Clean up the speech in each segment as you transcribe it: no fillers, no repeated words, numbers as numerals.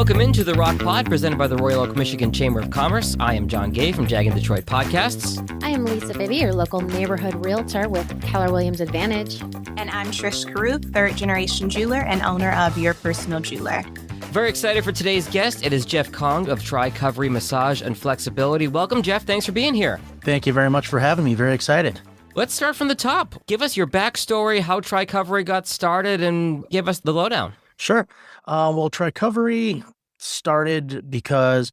Welcome into the Rocc Pod, presented by the Royal Oak, Michigan Chamber of Commerce. I am John Gay from Jag and Detroit Podcasts. I am Lisa Bibby, your local neighborhood realtor with Keller Williams Advantage. And I'm Trish Carew, third-generation jeweler and owner of Your Personal Jeweler. Very excited for today's guest. It is Jeff Kong of Tri-Covery Massage and Flexibility. Welcome, Jeff. Thanks for being here. Thank you very much for having me. Very excited. Let's start from the top. Give us your backstory, how Tri-Covery got started, and give us the lowdown. Sure. Well, Tri-Covery started because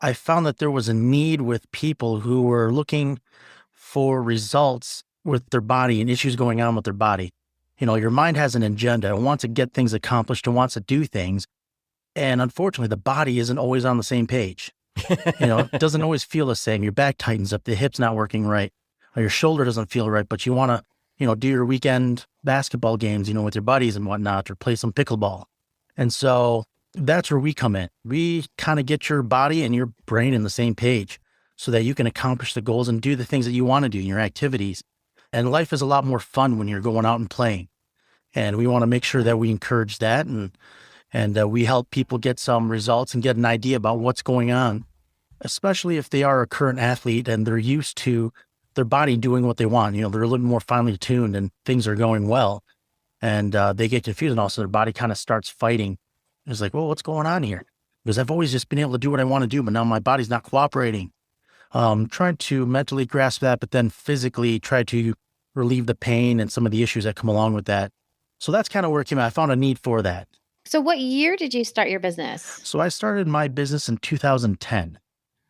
I found that there was a need with people who were looking for results with their body and issues going on with their body. You know, your mind has an agenda. It wants to get things accomplished. It wants to do things. And unfortunately, the body isn't always on the same page. It doesn't always feel the same. Your back tightens up, the hip's not working right, or your shoulder doesn't feel right, but you want to, do your weekend basketball games, with your buddies and whatnot, or play some pickleball. And so that's where we come in. We kind of get your body and your brain in the same page so that you can accomplish the goals and do the things that you want to do in your activities. And life is a lot more fun when you're going out and playing. And we want to make sure that we encourage that and we help people get some results and get an idea about what's going on, especially if they are a current athlete and they're used to their body doing what they want. They're a little more finely tuned and things are going well, and they get confused, and also their body kind of starts fighting. It's like, well, what's going on here? Because I've always just been able to do what I want to do, but now my body's not cooperating. Trying to mentally grasp that, but then physically try to relieve the pain and some of the issues that come along with that. So that's kind of where it came out. I found a need for that. So what year did you start your business? So I started my business in 2010,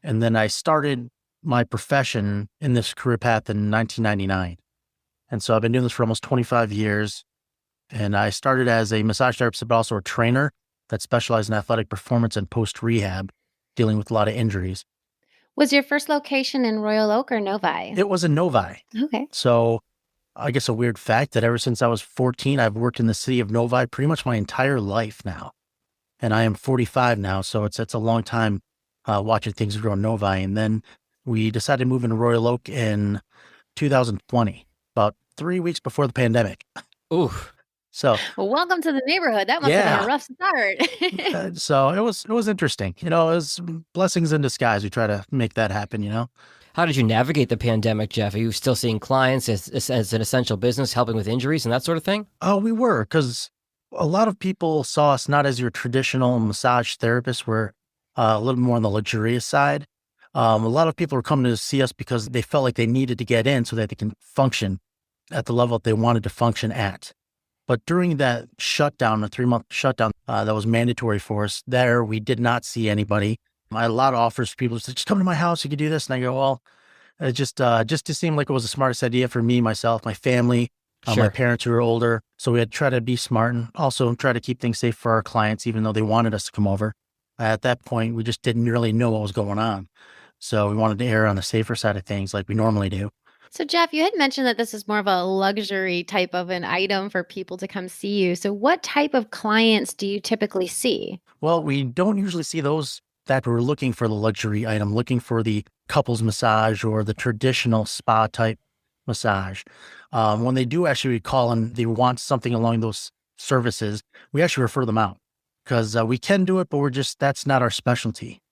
and then I started my profession in this career path in 1999. And so I've been doing this for almost 25 years. And I started as a massage therapist, but also a trainer that specialized in athletic performance and post-rehab, dealing with a lot of injuries. Was your first location in Royal Oak or Novi? It was in Novi. Okay. So I guess a weird fact that ever since I was 14, I've worked in the city of Novi pretty much my entire life now. And I am 45 now, so it's a long time watching things grow in Novi. And then we decided to move into Royal Oak in 2020, about 3 weeks before the pandemic. Ooh. So, well, welcome to the neighborhood. That must have been a rough start. So it was interesting. It was blessings in disguise. We try to make that happen, How did you navigate the pandemic, Jeff? Are you still seeing clients as an essential business, helping with injuries and that sort of thing? Oh, we were, because a lot of people saw us not as your traditional massage therapists. We're a little more on the luxurious side. A lot of people were coming to see us because they felt like they needed to get in so that they can function at the level that they wanted to function at. But during that shutdown, the 3-month shutdown that was mandatory for us, we did not see anybody. I had a lot of offers for people to say, just come to my house, you could do this. And I go, well, it just to seem like it was the smartest idea for me, myself, my family, Sure. my parents who were older. So we had to try to be smart and also try to keep things safe for our clients, even though they wanted us to come over. At that point, we just didn't really know what was going on. So we wanted to err on the safer side of things like we normally do. So Jeff, you had mentioned that this is more of a luxury type of an item for people to come see you. So what type of clients do you typically see? Well, we don't usually see those that were looking for the luxury item, looking for the couples massage or the traditional spa type massage. When they do actually call and they want something along those services, we actually refer them out because we can do it, but that's not our specialty.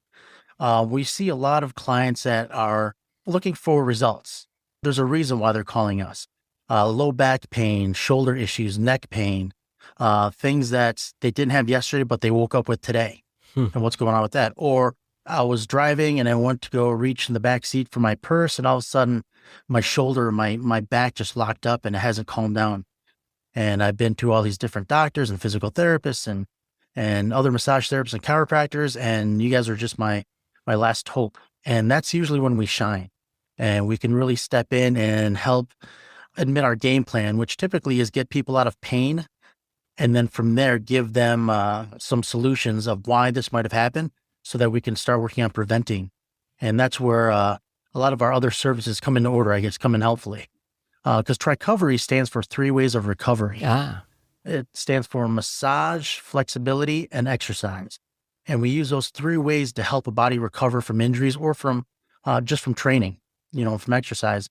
We see a lot of clients that are looking for results. There's a reason why they're calling us. Low back pain, shoulder issues, neck pain, things that they didn't have yesterday, but they woke up with today. And what's going on with that? Or I was driving and I went to go reach in the back seat for my purse, and all of a sudden my shoulder, my back just locked up and it hasn't calmed down. And I've been to all these different doctors and physical therapists and other massage therapists and chiropractors, and you guys are just my last hope. And that's usually when we shine. And we can really step in and help admit our game plan, which typically is get people out of pain. And then from there, give them some solutions of why this might have happened so that we can start working on preventing. And that's where a lot of our other services come into order, I guess, come in helpfully. Because Tri-Covery stands for 3 ways of recovery. It stands for massage, flexibility, and exercise. And we use those 3 ways to help a body recover from injuries or from just from training, from exercise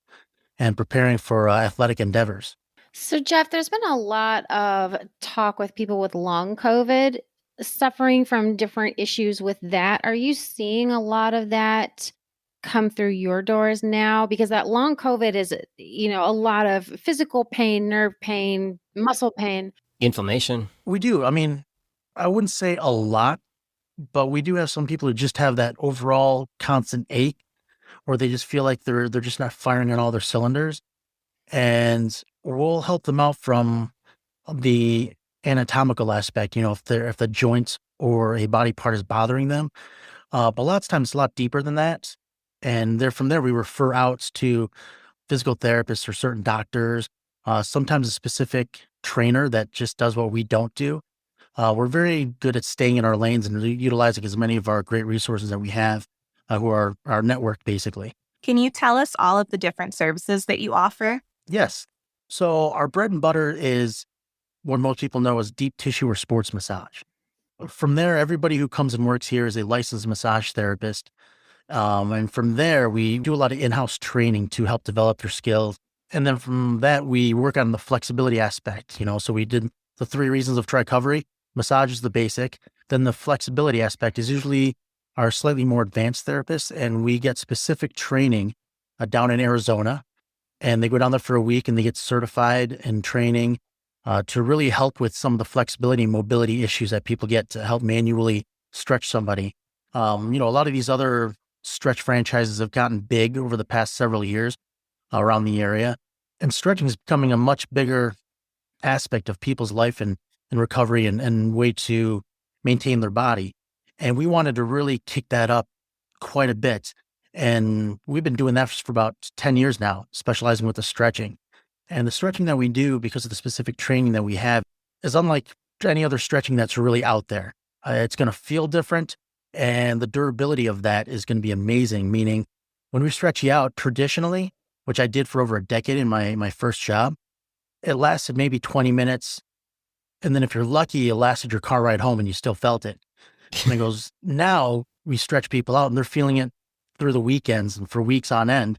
and preparing for athletic endeavors. So Jeff, there's been a lot of talk with people with long COVID. suffering from different issues with that. Are you seeing a lot of that come through your doors now? Because that long COVID is, a lot of physical pain, nerve pain, muscle pain. Inflammation. We do. I mean, I wouldn't say a lot, but we do have some people who just have that overall constant ache, or they just feel like they're just not firing on all their cylinders. And we'll help them out from the anatomical aspect, if the joints or a body part is bothering them. But lots of times it's a lot deeper than that. And from there, we refer out to physical therapists or certain doctors, sometimes a specific trainer that just does what we don't do. We're very good at staying in our lanes and utilizing as many of our great resources that we have, who are our network, basically. Can you tell us all of the different services that you offer? Yes. So our bread and butter is what most people know as deep tissue or sports massage. From there, everybody who comes and works here is a licensed massage therapist. And from there, we do a lot of in-house training to help develop your skills. And then from that, we work on the flexibility aspect, so we did the 3 reasons of Tri-Covery. Massage is the basic. Then the flexibility aspect is usually our slightly more advanced therapists, and we get specific training down in Arizona. And they go down there for a week and they get certified and training to really help with some of the flexibility and mobility issues that people get to help manually stretch somebody. A lot of these other stretch franchises have gotten big over the past several years around the area, and stretching is becoming a much bigger aspect of people's life and recovery and way to maintain their body. And we wanted to really kick that up quite a bit. And we've been doing that for about 10 years now, specializing with the stretching. And the stretching that we do, because of the specific training that we have, is unlike any other stretching that's really out there. It's going to feel different, and the durability of that is going to be amazing. Meaning, when we stretch you out traditionally, which I did for over a decade in my first job, it lasted maybe 20 minutes. And then if you're lucky, it lasted your car ride home and you still felt it. And it goes, now we stretch people out and they're feeling it through the weekends and for weeks on end.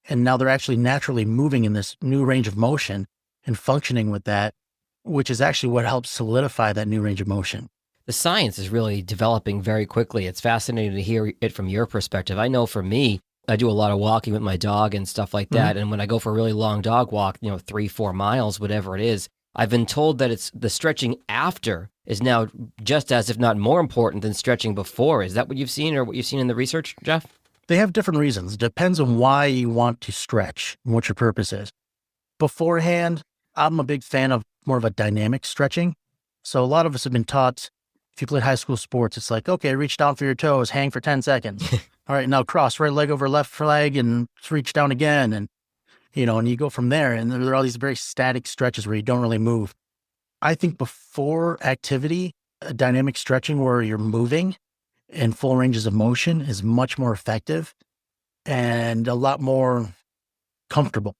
And now they're actually naturally moving in this new range of motion and functioning with that, which is actually what helps solidify that new range of motion. The science is really developing very quickly. It's fascinating to hear it from your perspective. I know for me, I do a lot of walking with my dog and stuff like that. Mm-hmm. And when I go for a really long dog walk, 3-4 miles, whatever it is, I've been told that it's the stretching after is now just as, if not more important than stretching before. Is that what you've seen or what you've seen in the research, Jeff? They have different reasons. It depends on why you want to stretch and what your purpose is. Beforehand, I'm a big fan of more of a dynamic stretching. So a lot of us have been taught, if you played high school sports, it's like, okay, reach down for your toes, hang for 10 seconds. All right, now cross right leg over left leg and reach down again. And, and you go from there. And there are all these very static stretches where you don't really move. I think before activity, dynamic stretching where you're moving in full ranges of motion is much more effective and a lot more comfortable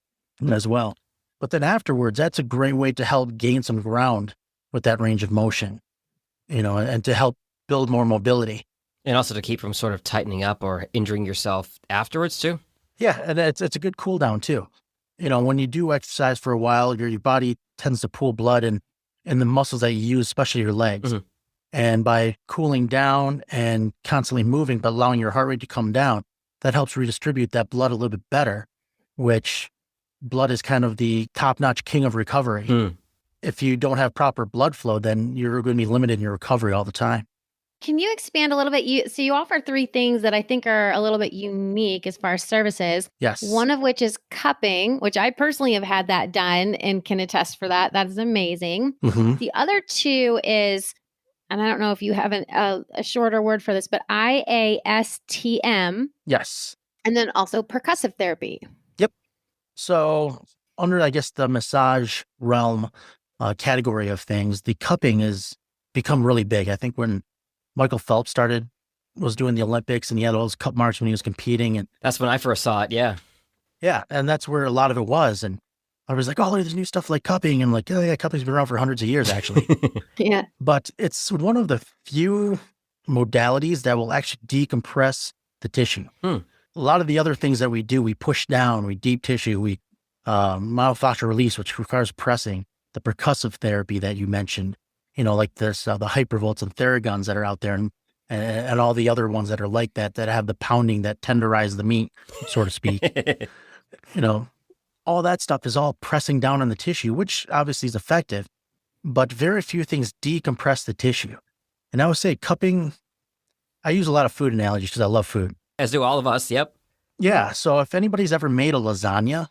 as well. But then afterwards, that's a great way to help gain some ground with that range of motion, and to help build more mobility. And also to keep from sort of tightening up or injuring yourself afterwards too? Yeah, and it's a good cool down too. When you do exercise for a while, your body tends to pool blood in the muscles that you use, especially your legs. Mm-hmm. And by cooling down and constantly moving, but allowing your heart rate to come down, that helps redistribute that blood a little bit better, which blood is kind of the top-notch king of recovery. Mm. If you don't have proper blood flow, then you're going to be limited in your recovery all the time. Can you expand a little bit? You offer 3 things that I think are a little bit unique as far as services. Yes. One of which is cupping, which I personally have had that done and can attest for that. That is amazing. Mm-hmm. The other 2 is, and I don't know if you have a shorter word for this, but IASTM. Yes. And then also percussive therapy. Yep. So under, I guess, the massage realm category of things, the cupping has become really big. I think when Michael Phelps was doing the Olympics and he had all those cup marks when he was competing. And that's when I first saw it. Yeah. Yeah. And that's where a lot of it was. And I was like, oh, there's new stuff like cupping. And like, oh yeah, cupping's been around for hundreds of years, actually. Yeah. But it's one of the few modalities that will actually decompress the tissue. A lot of the other things that we do, we push down, we deep tissue, we myofascial release, which requires pressing, the percussive therapy that you mentioned, like this, the hypervolts and theragons that are out there, and all the other ones that are like that have the pounding that tenderize the meat, so to speak. All that stuff is all pressing down on the tissue, which obviously is effective, but very few things decompress the tissue. And I would say cupping, I use a lot of food analogies because I love food. As do all of us. Yep. Yeah. So if anybody's ever made a lasagna,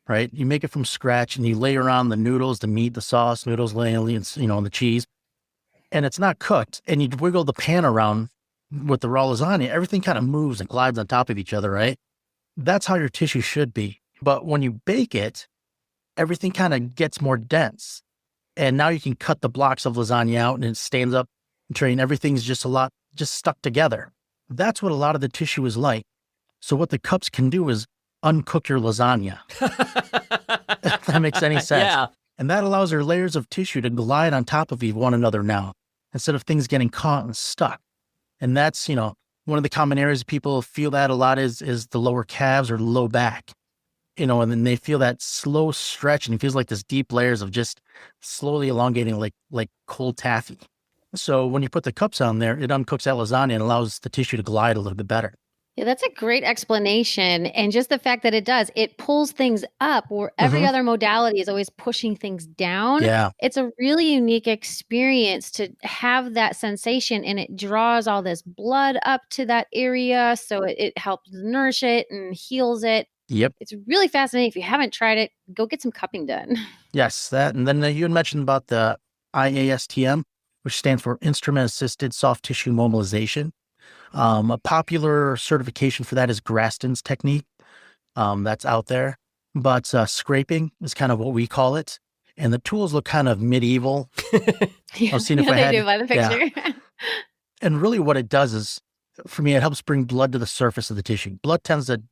right, you make it from scratch and you layer on the noodles, the meat, the sauce, noodles, and the cheese, and it's not cooked, and you wiggle the pan around with the raw lasagna, everything kind of moves and glides on top of each other, right? That's how your tissue should be. But when you bake it, everything kind of gets more dense. And now you can cut the blocks of lasagna out and it stands up and tray, and everything's just stuck together. That's what a lot of the tissue is like. So what the cups can do is uncook your lasagna. If that makes any sense. Yeah. And that allows your layers of tissue to glide on top of one another now, instead of things getting caught and stuck. And that's, one of the common areas people feel that a lot is the lower calves or low back, and then they feel that slow stretch, and it feels like this deep layers of just slowly elongating like cold taffy. So when you put the cups on there, it uncooks that lasagna and allows the tissue to glide a little bit better. Yeah, that's a great explanation. And just the fact that it pulls things up where every other modality is always pushing things down. Yeah. It's a really unique experience to have that sensation, and it draws all this blood up to that area. So it helps nourish it and heals it. Yep. It's really fascinating. If you haven't tried it, go get some cupping done. Yes, that. And then you had mentioned about the IASTM, which stands for Instrument Assisted Soft Tissue Mobilization. A popular certification for that is Graston's technique. That's out there. But scraping is kind of what we call it. And the tools look kind of medieval. Yeah, I was seeing if I they had, do by the picture. Yeah. And really what it does is, for me, it helps bring blood to the surface of the tissue. Blood tends to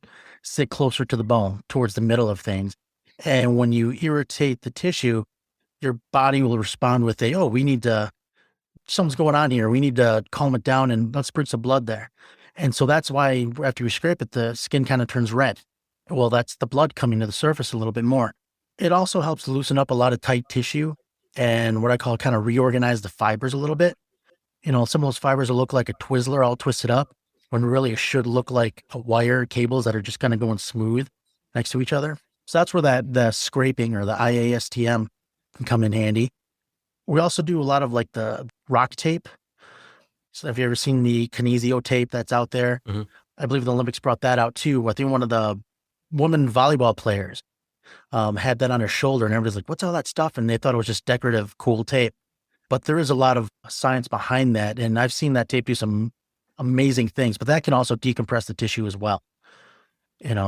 sit closer to the bone, towards the middle of things. And when you irritate the tissue, your body will respond with something's going on here. We need to calm it down and let's bring some blood there. And so that's why after we scrape it, the skin kind of turns red. Well, that's the blood coming to the surface a little bit more. It also helps loosen up a lot of tight tissue and what I call kind of reorganize the fibers a little bit. Some of those fibers will look like a Twizzler all twisted up, when really it should look like a wire cables that are just kind of going smooth next to each other. So that's where the scraping or the IASTM can come in handy. We also do a lot of like the Rocc tape. So have you ever seen the kinesio tape that's out there? Mm-hmm. I believe the Olympics brought that out too. I think one of the women volleyball players had that on her shoulder, and everybody's like, what's all that stuff? And they thought it was just decorative, cool tape. But there is a lot of science behind that. And I've seen that tape do some amazing things, but that can also decompress the tissue as well.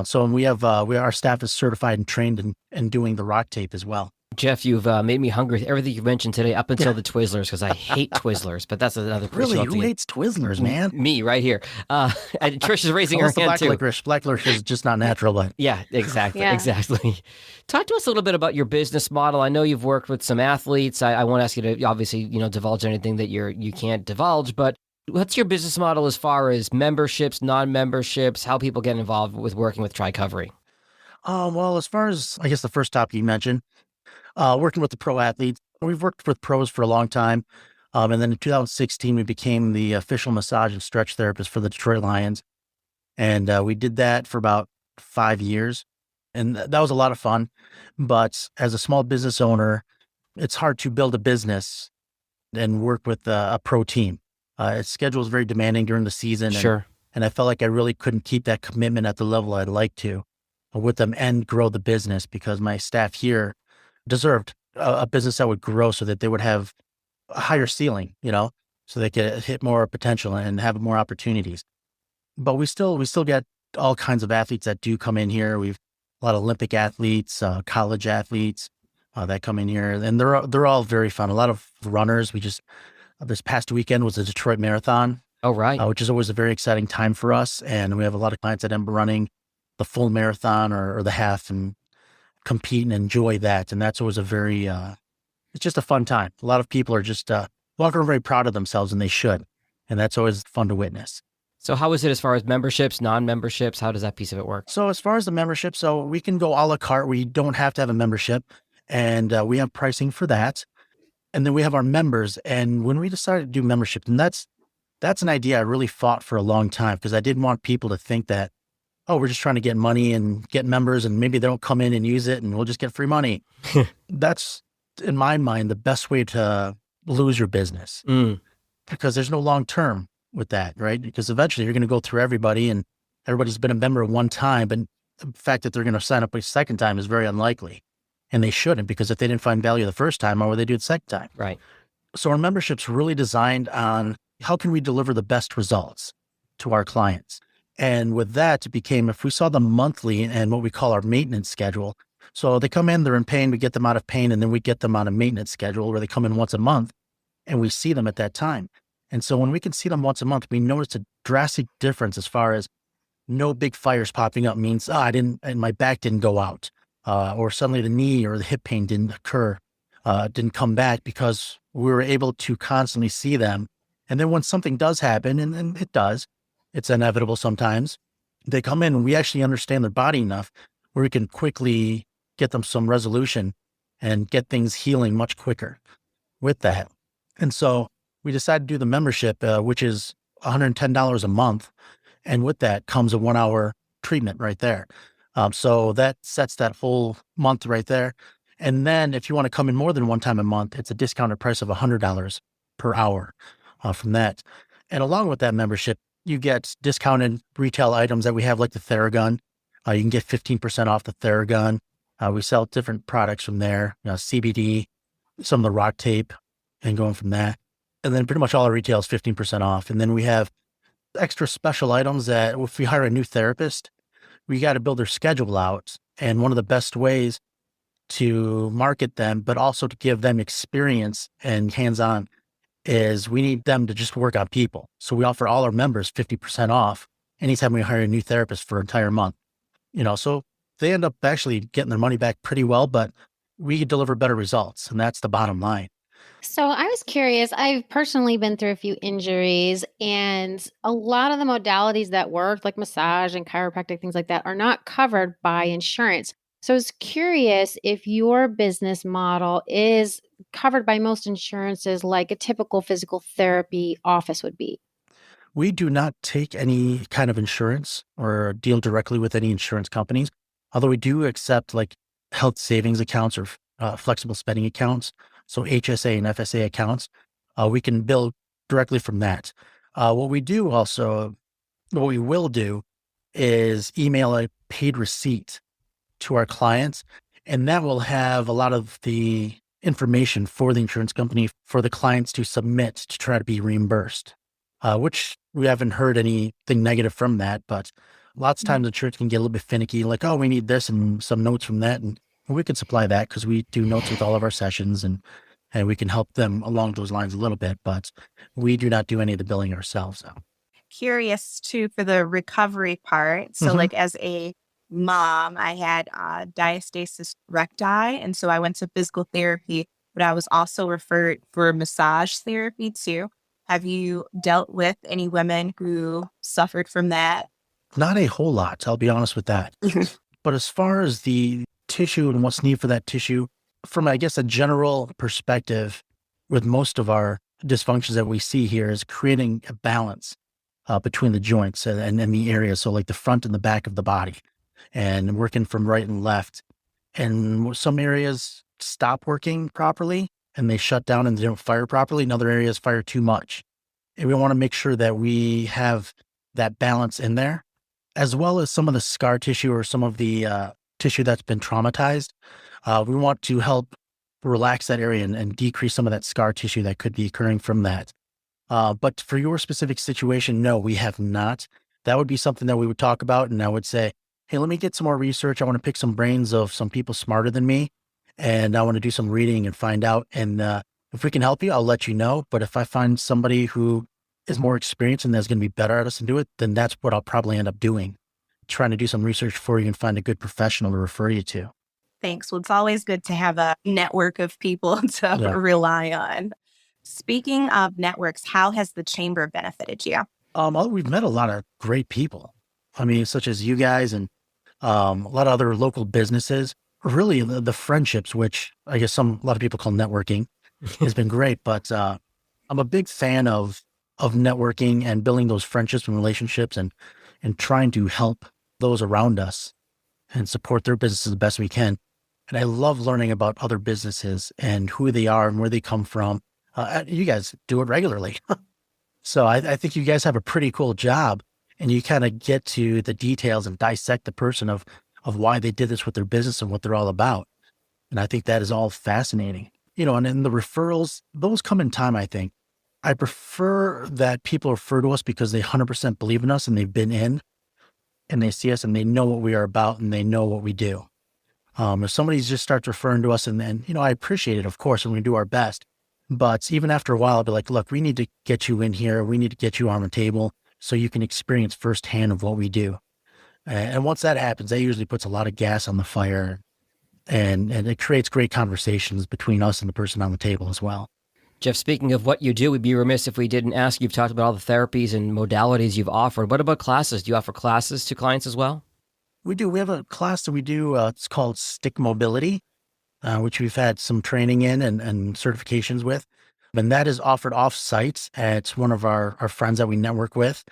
So we have, our staff is certified and trained in doing the Rocc tape as well. Jeff, you've made me hungry with everything you mentioned today, up until the Twizzlers, because I hate Twizzlers, but that's another Really? Who hates Twizzlers, man? Me, right here. And Trish is raising her hand, black too. licorice. Black licorice is just not natural, but... Yeah, exactly. Yeah. Exactly. Talk to us a little bit about your business model. I know you've worked with some athletes. I won't ask you to obviously, divulge anything that you can't divulge, but what's your business model as far as memberships, non-memberships, how people get involved with working with Tri-Covery? Well, as far as, I guess, the first topic you mentioned, working with the pro athletes, we've worked with pros for a long time. And then in 2016, we became the official massage and stretch therapist for the Detroit Lions. And we did that for about 5 years. And that was a lot of fun. But as a small business owner, it's hard to build a business and work with a pro team. Its schedule is very demanding during the season. Sure. And I felt like I really couldn't keep that commitment at the level I'd like to with them and grow the business, because my staff here deserved a business that would grow so that they would have a higher ceiling, so they could hit more potential and have more opportunities. But we still get all kinds of athletes that do come in here. We've a lot of Olympic athletes, college athletes that come in here, and they're all very fun. A lot of runners. We just this past weekend was the Detroit Marathon. Oh, right. Which is always a very exciting time for us. And we have a lot of clients that end up running the full marathon or the half and compete and enjoy that. And that's always a very, it's just a fun time. A lot of people are just walking around very proud of themselves, and they should. And that's always fun to witness. So how is it as far as memberships, non-memberships? How does that piece of it work? So as far as the membership, so we can go a la carte. We don't have to have a membership, and we have pricing for that. And then we have our members. And when we decided to do membership, and that's an idea I really fought for a long time, because I didn't want people to think that, oh, we're just trying to get money and get members, and maybe they don't come in and use it and we'll just get free money. That's, in my mind, the best way to lose your business, because there's no long term with that, right? Because eventually you're going to go through everybody, and everybody's been a member one time, but the fact that they're going to sign up a second time is very unlikely. And they shouldn't, because if they didn't find value the first time, why would they do it the second time? Right. So our membership's really designed on how can we deliver the best results to our clients. And with that, it became, if we saw them monthly and what we call our maintenance schedule. So they come in, they're in pain, we get them out of pain, and then we get them on a maintenance schedule where they come in once a month and we see them at that time. And so when we can see them once a month, we notice a drastic difference as far as no big fires popping up means, my back didn't go out, or suddenly the knee or the hip pain didn't occur, didn't come back, because we were able to constantly see them. And then when something does happen, and it does, it's inevitable sometimes, they come in and we actually understand their body enough where we can quickly get them some resolution and get things healing much quicker with that. And so we decided to do the membership, which is $110 a month. And with that comes a 1 hour treatment right there. So that sets that whole month right there. And then if you want to come in more than one time a month, it's a discounted price of $100 per hour from that. And along with that membership, you get discounted retail items that we have, like the Theragun. You can get 15% off the Theragun. We sell different products from there, CBD, some of the Rocc tape, and going from that. And then pretty much all our retail is 15% off. And then we have extra special items that if we hire a new therapist, we got to build their schedule out. And one of the best ways to market them, but also to give them experience and hands-on, is we need them to just work on people. So we offer all our members 50% off anytime we hire a new therapist for an entire month. So they end up actually getting their money back pretty well, but we deliver better results. And that's the bottom line. So I was curious, I've personally been through a few injuries, and a lot of the modalities that work, like massage and chiropractic, things like that, are not covered by insurance. So I was curious if your business model is covered by most insurances, like a typical physical therapy office would be. We do not take any kind of insurance or deal directly with any insurance companies, although we do accept like health savings accounts or flexible spending accounts. So HSA and FSA accounts, we can bill directly from that. What we will do is email a paid receipt to our clients, and that will have a lot of the information for the insurance company for the clients to submit to try to be reimbursed, which we haven't heard anything negative from that. But lots of times insurance can get a little bit finicky, like, oh, we need this and some notes from that. And we can supply that because we do notes with all of our sessions, and we can help them along those lines a little bit, but we do not do any of the billing ourselves. So. Curious too for the recovery part. So like as a mom, I had diastasis recti. And so I went to physical therapy, but I was also referred for massage therapy too. Have you dealt with any women who suffered from that? Not a whole lot, I'll be honest with that. But as far as the tissue and what's needed for that tissue, from, I guess, a general perspective, with most of our dysfunctions that we see here, is creating a balance between the joints and the areas. So like the front and the back of the body, and working from right and left. And some areas stop working properly and they shut down and they don't fire properly. And other areas fire too much. And we want to make sure that we have that balance in there, as well as some of the scar tissue or some of the tissue that's been traumatized. We want to help relax that area and decrease some of that scar tissue that could be occurring from that. But for your specific situation, no, we have not. That would be something that we would talk about. And I would say, hey, let me get some more research. I want to pick some brains of some people smarter than me. And I want to do some reading and find out. And if we can help you, I'll let you know. But if I find somebody who is more experienced and that's going to be better at us and do it, then that's what I'll probably end up doing. Trying to do some research for you and find a good professional to refer you to. Thanks. Well, it's always good to have a network of people to rely on. Speaking of networks, how has the chamber benefited you? We've met a lot of great people. I mean, such as you guys and a lot of other local businesses. Really, the friendships, which I guess a lot of people call networking, has been great. But I'm a big fan of networking and building those friendships and relationships and trying to help those around us and support their businesses the best we can. And I love learning about other businesses and who they are and where they come from. You guys do it regularly. So I think you guys have a pretty cool job, and you kind of get to the details and dissect the person of why they did this with their business and what they're all about. And I think that is all fascinating. And then the referrals, those come in time, I think. I prefer that people refer to us because they 100% believe in us and they've been in and they see us and they know what we are about and they know what we do. If somebody just starts referring to us and then, I appreciate it, of course, and we do our best. But even after a while, I'll be like, look, we need to get you in here. We need to get you on the table so you can experience firsthand of what we do. And once that happens, that usually puts a lot of gas on the fire and it creates great conversations between us and the person on the table as well. Jeff, speaking of what you do, we'd be remiss if we didn't ask. You've talked about all the therapies and modalities you've offered. What about classes? Do you offer classes to clients as well? We do. We have a class that we do. It's called Stick Mobility, which we've had some training in and certifications with. And that is offered off-site at one of our friends that we network with,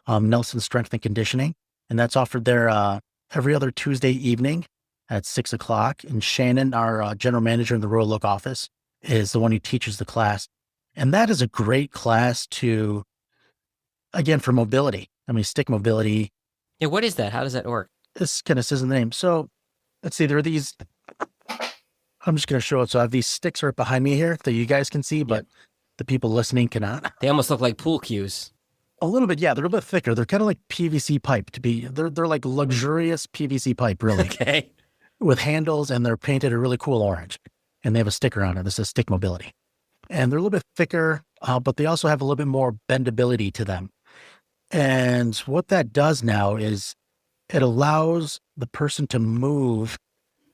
Nelson Strength and Conditioning. And that's offered there every other Tuesday evening at 6:00. And Shannon, our general manager in the Royal Oak office, is the one who teaches the class. And that is a great class again, for mobility. I mean, stick mobility. Yeah, what is that? How does that work? This kind of says in the name. So let's see, there are these, I'm just going to show it. So I have these sticks right behind me here that you guys can see, but the people listening cannot. They almost look like pool cues. A little bit, yeah. They're a little bit thicker. They're kind of like PVC pipe they're like luxurious PVC pipe, really. Okay. With handles, and they're painted a really cool orange. And they have a sticker on it that says Stick Mobility. And they're a little bit thicker, but they also have a little bit more bendability to them. And what that does now is it allows the person to move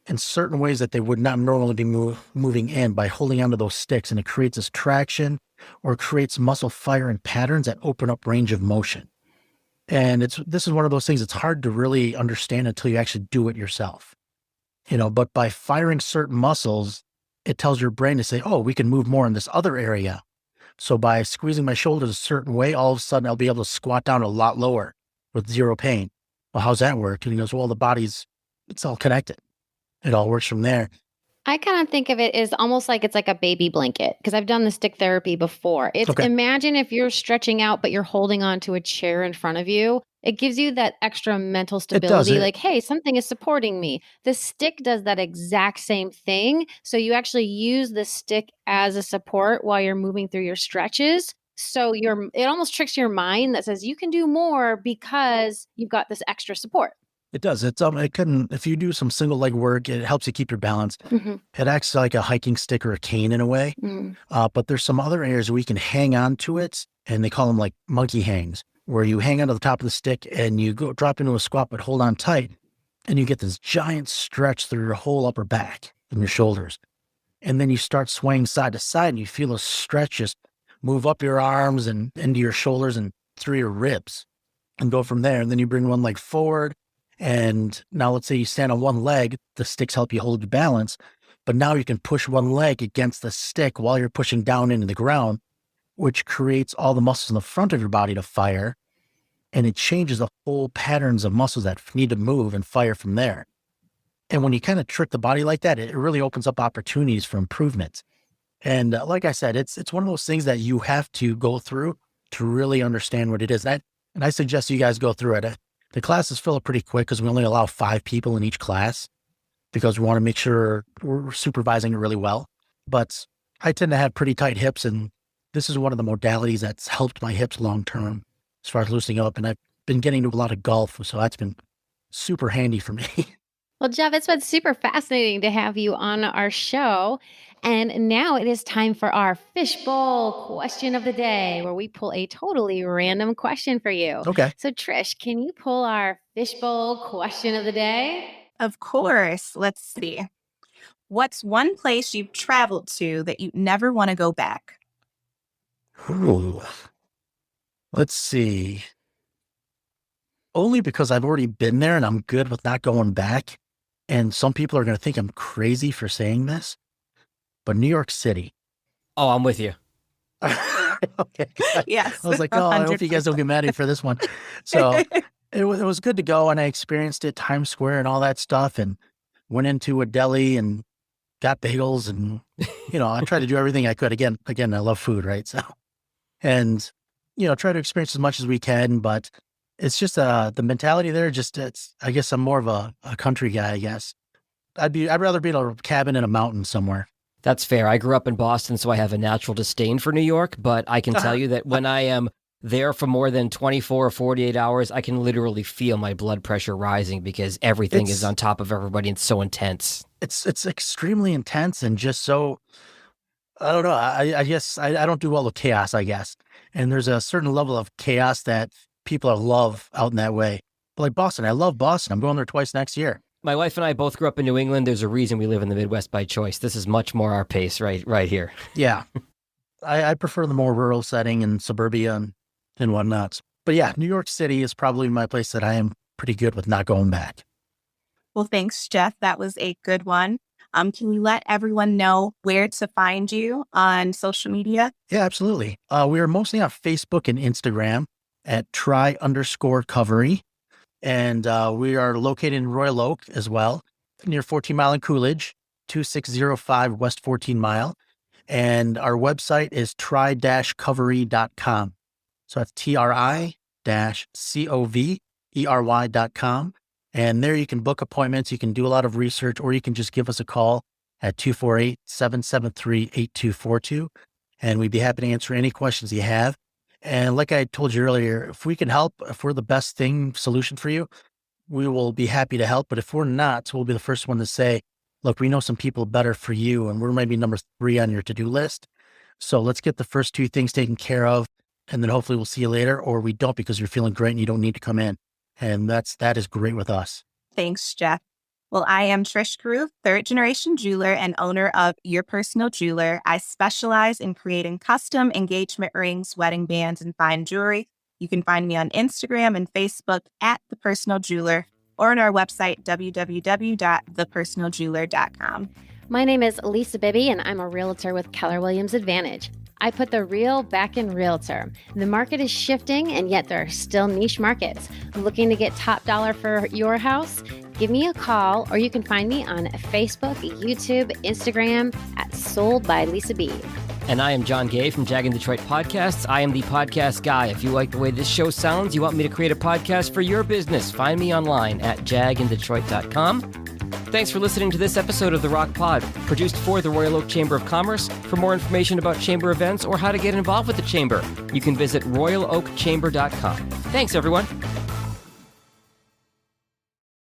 in certain ways that they would not normally be moving in by holding onto those sticks. And it creates this traction or creates muscle firing patterns that open up range of motion. And this is one of those things that's hard to really understand until you actually do it yourself. But by firing certain muscles, it tells your brain to say, oh, we can move more in this other area. So by squeezing my shoulders a certain way, all of a sudden I'll be able to squat down a lot lower with zero pain. Well, how's that work? And he goes, well, it's all connected. It all works from there. I kind of think of it as almost like it's like a baby blanket, because I've done the stick therapy before. It's Okay. Imagine if you're stretching out, but you're holding on to a chair in front of you. It gives you that extra mental stability, like, hey, something is supporting me. The stick does that exact same thing. So you actually use the stick as a support while you're moving through your stretches. So it almost tricks your mind that says you can do more because you've got this extra support. It does. If you do some single leg work, it helps you keep your balance. Mm-hmm. It acts like a hiking stick or a cane in a way. Mm-hmm. But there's some other areas where you can hang on to it, and they call them like monkey hangs, where you hang onto the top of the stick and you drop into a squat, but hold on tight. And you get this giant stretch through your whole upper back and your shoulders. And then you start swaying side to side and you feel a stretch just move up your arms and into your shoulders and through your ribs and go from there. And then you bring one leg forward. And now let's say you stand on one leg, the sticks help you hold your balance, but now you can push one leg against the stick while you're pushing down into the ground, which creates all the muscles in the front of your body to fire. And it changes the whole patterns of muscles that need to move and fire from there. And when you kind of trick the body like that, it really opens up opportunities for improvement. And like I said, it's one of those things that you have to go through to really understand what it is. And I suggest you guys go through it. The classes fill up pretty quick because we only allow 5 people in each class because we want to make sure we're supervising it really well. But I tend to have pretty tight hips, and this is one of the modalities that's helped my hips long-term as far as loosening up. And I've been getting to a lot of golf, so that's been super handy for me. Well, Jeff, it's been super fascinating to have you on our show. And now it is time for our fishbowl question of the day, where we pull a totally random question for you. Okay. So, Trish, can you pull our fishbowl question of the day? Of course. Let's see. What's one place you've traveled to that you never want to go back? Ooh. Let's see. Only because I've already been there and I'm good with not going back. And some people are going to think I'm crazy for saying this, but New York City. Oh, I'm with you. Okay. Yes. I was like, oh, I hope you guys don't get mad at me for this one. So it was good to go, and I experienced it, Times Square and all that stuff, and went into a deli and got bagels, and I tried to do everything I could. Again, I love food, right? So, and try to experience as much as we can, but it's just the mentality there. I guess I'm more of a country guy. I guess I'd rather be in a cabin in a mountain somewhere. That's fair. I grew up in Boston, so I have a natural disdain for New York, but I can tell you that when I am there for more than 24 or 48 hours, I can literally feel my blood pressure rising because everything is on top of everybody. And it's so intense. It's extremely intense and just so, I don't know. I guess I don't do well with chaos, I guess. And there's a certain level of chaos that people love out in that way. But like Boston, I love Boston. I'm going there twice next year. My wife and I both grew up in New England. There's a reason we live in the Midwest by choice. This is much more our pace right here. Yeah. I prefer the more rural setting and suburbia and whatnot. But yeah, New York City is probably my place that I am pretty good with not going back. Well, thanks, Jeff. That was a good one. Can you let everyone know where to find you on social media? Yeah, absolutely. We are mostly on Facebook and Instagram at Tri-Covery. And we are located in Royal Oak as well, near 14 Mile and Coolidge, 2605 West 14 Mile. And our website is tri-covery.com. So that's TRI-COVERY.com. And there you can book appointments, you can do a lot of research, or you can just give us a call at 248-773-8242. And we'd be happy to answer any questions you have. And like I told you earlier, if we can help, if we're the best solution for you, we will be happy to help. But if we're not, we'll be the first one to say, look, we know some people better for you, and we're maybe number 3 on your to-do list. So let's get the first 2 things taken care of, and then hopefully we'll see you later, or we don't because you're feeling great and you don't need to come in. And that is great with us. Thanks, Jeff. Well, I am Trish Carew, 3rd-generation jeweler and owner of Your Personal Jeweler. I specialize in creating custom engagement rings, wedding bands, and fine jewelry. You can find me on Instagram and Facebook at The Personal Jeweler or on our website, www.thepersonaljeweler.com. My name is Lisa Bibby, and I'm a realtor with Keller Williams Advantage. I put the real back in realtor. The market is shifting, and yet there are still niche markets. Looking to get top dollar for your house? Give me a call, or you can find me on Facebook, YouTube, Instagram at Sold by Lisa B. And I am John Gay from Jag in Detroit Podcasts. I am the podcast guy. If you like the way this show sounds, you want me to create a podcast for your business, find me online at jagindetroit.com. Thanks for listening to this episode of the Rocc Pod, produced for the Royal Oak Chamber of Commerce. For more information about chamber events or how to get involved with the chamber, you can visit royaloakchamber.com. Thanks, everyone.